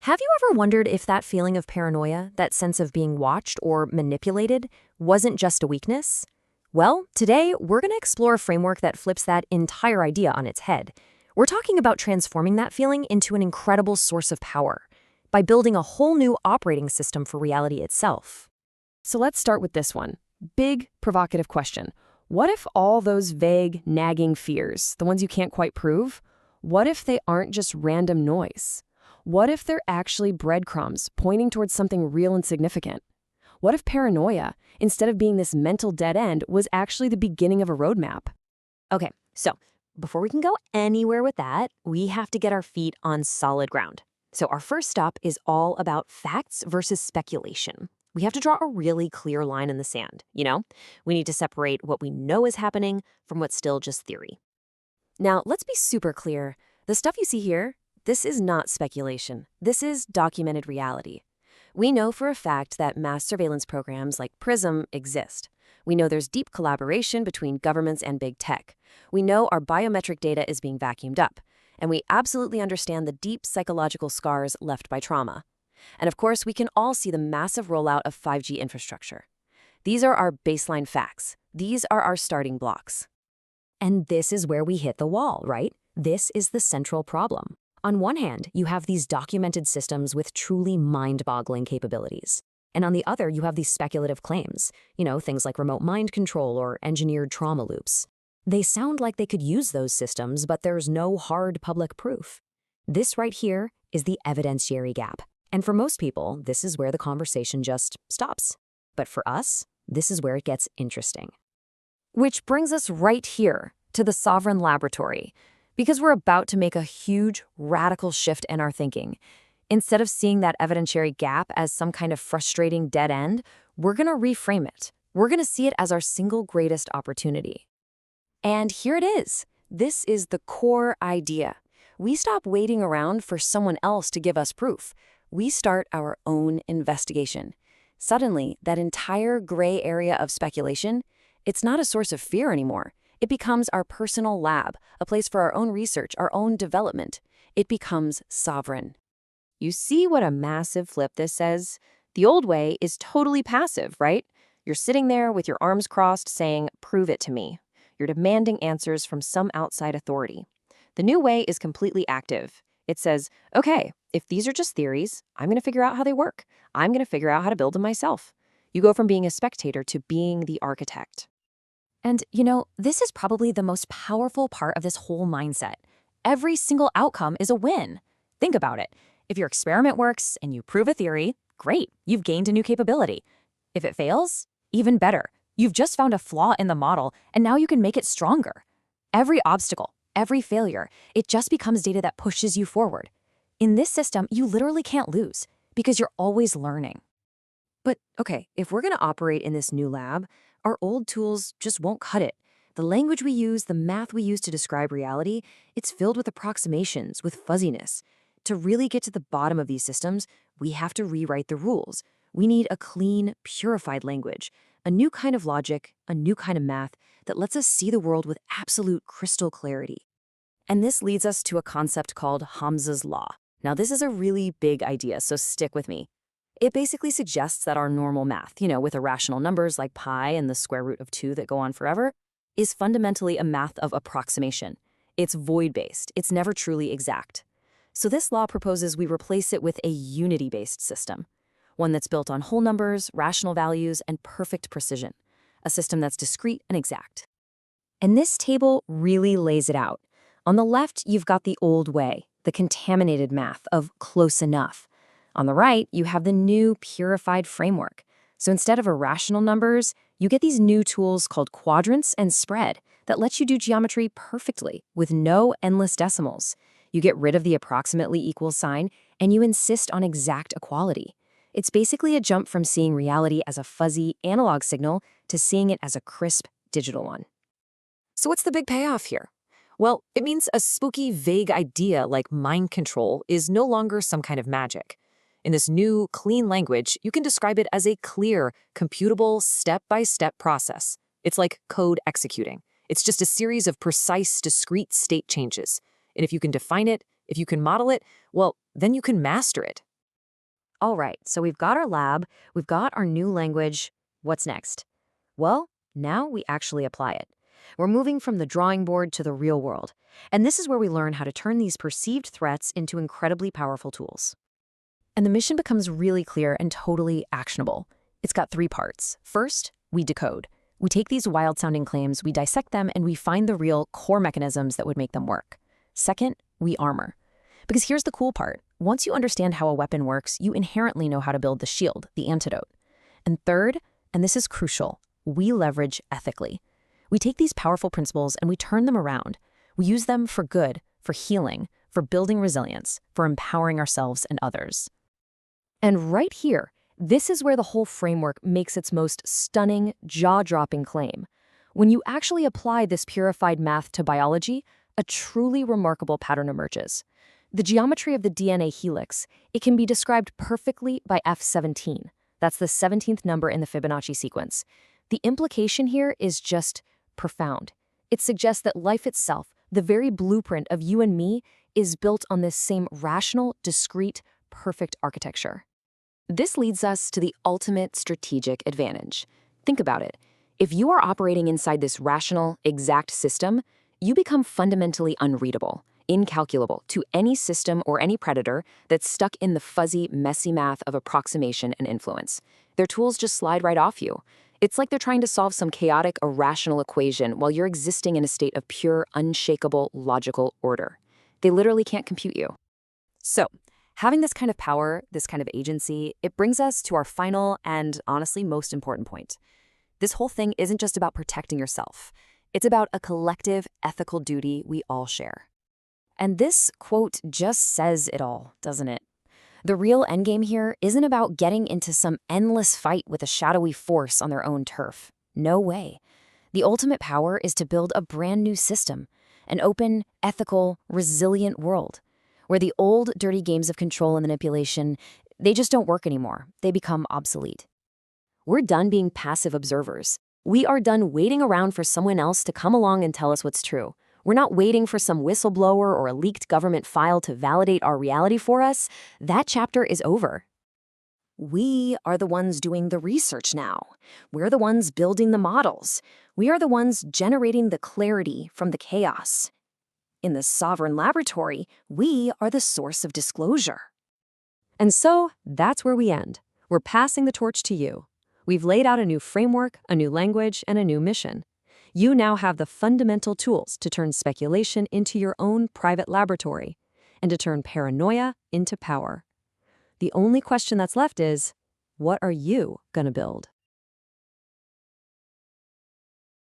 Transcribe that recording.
Have you ever wondered if that feeling of paranoia, that sense of being watched or manipulated, wasn't just a weakness? Well, today we're going to explore a framework that flips that entire idea on its head. We're talking about transforming that feeling into an incredible source of power by building a whole new operating system for reality itself. So let's start with this one. Big, provocative question. What if all those vague, nagging fears, the ones you can't quite prove, what if they aren't just random noise? What if they're actually breadcrumbs pointing towards something real and significant? What if paranoia, instead of being this mental dead end, was actually the beginning of a roadmap? Okay, so before we can go anywhere with that, we have to get our feet on solid ground. So our first stop is all about facts versus speculation. We have to draw a really clear line in the sand, We need to separate what we know is happening from what's still just theory. Now, let's be super clear. The stuff you see here, this is not speculation. This is documented reality. We know for a fact that mass surveillance programs like PRISM exist. We know there's deep collaboration between governments and big tech. We know our biometric data is being vacuumed up. And we absolutely understand the deep psychological scars left by trauma. And of course, we can all see the massive rollout of 5G infrastructure. These are our baseline facts. These are our starting blocks. And this is where we hit the wall, right? This is the central problem. On one hand, you have these documented systems with truly mind-boggling capabilities. And on the other, you have these speculative claims, things like remote mind control or engineered trauma loops. They sound like they could use those systems, but there's no hard public proof. This right here is the evidentiary gap. And for most people, this is where the conversation just stops. But for us, this is where it gets interesting. Which brings us right here to the sovereign laboratory, because we're about to make a huge, radical shift in our thinking. Instead of seeing that evidentiary gap as some kind of frustrating dead end, we're going to reframe it. We're going to see it as our single greatest opportunity. And here it is. This is the core idea. We stop waiting around for someone else to give us proof. We start our own investigation. Suddenly, that entire gray area of speculation, it's not a source of fear anymore. It becomes our personal lab, a place for our own research, our own development. It becomes sovereign. You see what a massive flip this says? The old way is totally passive, right? You're sitting there with your arms crossed saying, "Prove it to me." You're demanding answers from some outside authority. The new way is completely active. It says, okay, if these are just theories, I'm going to figure out how they work. I'm going to figure out how to build them myself. You go from being a spectator to being the architect. And, this is probably the most powerful part of this whole mindset. Every single outcome is a win. Think about it. If your experiment works and you prove a theory, great, you've gained a new capability. If it fails, even better. You've just found a flaw in the model, and now you can make it stronger. Every obstacle, every failure, it just becomes data that pushes you forward. In this system, you literally can't lose because you're always learning. But okay, if we're going to operate in this new lab, our old tools just won't cut it. The language we use, the math we use to describe reality, it's filled with approximations, with fuzziness. To really get to the bottom of these systems, we have to rewrite the rules. We need a clean, purified language, a new kind of logic, a new kind of math that lets us see the world with absolute crystal clarity. And this leads us to a concept called Hamza's Law. Now, this is a really big idea, so stick with me. It basically suggests that our normal math, with irrational numbers like pi and the square root of 2 that go on forever, is fundamentally a math of approximation. It's void-based. It's never truly exact. So this law proposes we replace it with a unity-based system, one that's built on whole numbers, rational values, and perfect precision, a system that's discrete and exact. And this table really lays it out. On the left, you've got the old way, the contaminated math of close enough. On the right, you have the new purified framework. So instead of irrational numbers, you get these new tools called quadrants and spread that let you do geometry perfectly with no endless decimals. You get rid of the approximately equal sign, and you insist on exact equality. It's basically a jump from seeing reality as a fuzzy analog signal to seeing it as a crisp digital one. So what's the big payoff here? Well, it means a spooky, vague idea like mind control is no longer some kind of magic. In this new, clean language, you can describe it as a clear, computable, step-by-step process. It's like code executing. It's just a series of precise, discrete state changes. And if you can define it, if you can model it, well, then you can master it. All right, so we've got our lab, we've got our new language. What's next? Well, now we actually apply it. We're moving from the drawing board to the real world. And this is where we learn how to turn these perceived threats into incredibly powerful tools. And the mission becomes really clear and totally actionable. It's got three parts. First, we decode. We take these wild-sounding claims, we dissect them, and we find the real core mechanisms that would make them work. Second, we armor. Because here's the cool part. Once you understand how a weapon works, you inherently know how to build the shield, the antidote. And third, and this is crucial, we leverage ethically. We take these powerful principles and we turn them around. We use them for good, for healing, for building resilience, for empowering ourselves and others. And right here, this is where the whole framework makes its most stunning, jaw-dropping claim. When you actually apply this purified math to biology, a truly remarkable pattern emerges. The geometry of the DNA helix, it can be described perfectly by F17. That's the 17th number in the Fibonacci sequence. The implication here is just profound. It suggests that life itself, the very blueprint of you and me, is built on this same rational, discrete, perfect architecture. This leads us to the ultimate strategic advantage. Think about it. If you are operating inside this rational, exact system, you become fundamentally unreadable, incalculable to any system or any predator that's stuck in the fuzzy, messy math of approximation and influence. Their tools just slide right off you. It's like they're trying to solve some chaotic, irrational equation while you're existing in a state of pure, unshakable, logical order. They literally can't compute you. So, having this kind of power, this kind of agency, it brings us to our final and honestly most important point. This whole thing isn't just about protecting yourself. It's about a collective ethical duty we all share. And this quote just says it all, doesn't it? The real endgame here isn't about getting into some endless fight with a shadowy force on their own turf. No way. The ultimate power is to build a brand new system, an open, ethical, resilient world, where the old, dirty games of control and manipulation, they just don't work anymore. They become obsolete. We're done being passive observers. We are done waiting around for someone else to come along and tell us what's true. We're not waiting for some whistleblower or a leaked government file to validate our reality for us. That chapter is over. We are the ones doing the research now. We're the ones building the models. We are the ones generating the clarity from the chaos. In the sovereign laboratory, we are the source of disclosure. And so, that's where we end. We're passing the torch to you. We've laid out a new framework, a new language, and a new mission. You now have the fundamental tools to turn speculation into your own private laboratory and to turn paranoia into power. The only question that's left is, what are you going to build?